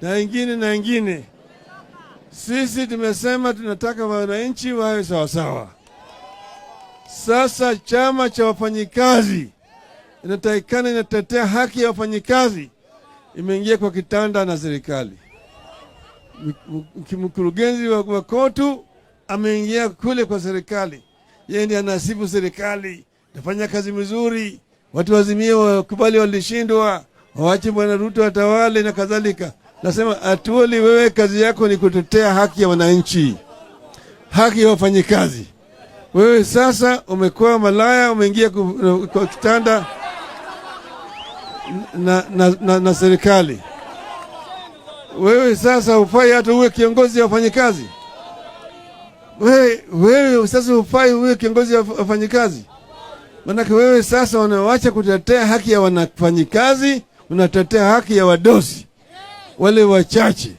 na ingine. Sisi tumesema tunataka wananchi wawe sawasawa. Sasa chama cha wafanyikazi inatakikana inatetea haki ya wafanyikazi, imeingia kwa kitanda na serikali. Mkurugenzi wa KOTU ameingia kule kwa serikali, yeye ndiye anasifu serikali, nafanya kazi mzuri, watu wazimie wakubali walishindwa, waache bwana Ruto atawale na kadhalika. Nasema Atuoli, wewe kazi yako ni kutetea haki ya wananchi, haki ya wafanyikazi. Wewe sasa umekuwa malaya, umeingia kwa kitanda na serikali. Wewe sasa hufai hata uwe kiongozi wa wafanyikazi. Wewe sasa hufai uwe kiongozi wa wafanyikazi. Maana wewe sasa unaacha kutetea haki ya wafanyikazi, unatetea haki ya wadosi, wale wachache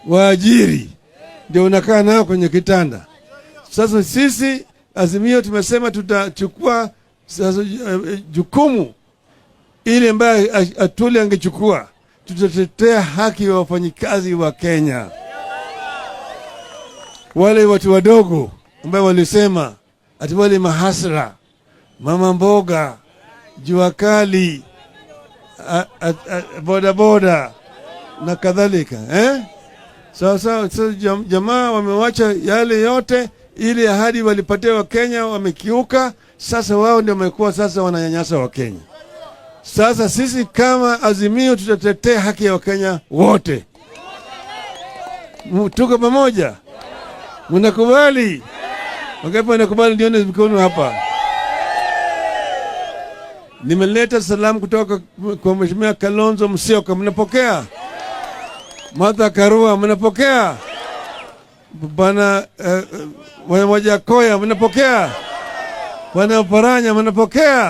waajiri, ndio unakaa nao kwenye kitanda. Sasa sisi Azimio tumesema tutachukua sasa jukumu ile ambayo Atuli angechukua. Tutatetea haki ya wafanyikazi wa Kenya, wale watu wadogo ambao walisema ati wale mahasra, mama mboga, jua kali, bodaboda na kadhalika. Sasa jamaa wamewacha yale yote, ili ahadi walipatia wa Kenya wamekiuka. Sasa wao ndio wamekuwa sasa wananyanyasa wa Kenya. Sasa sisi kama Azimio tutatetea haki ya Wakenya wote. Tuko pamoja? Mnakubali? Wangapi wanakubali? Nione mikono hapa. Nimeleta salamu kutoka kwa Mheshimiwa Kalonzo Musyoka, mnapokea? Martha Karua, mnapokea? Bwana Wajakoya, mnapokea? Bwana Paranya, mnapokea?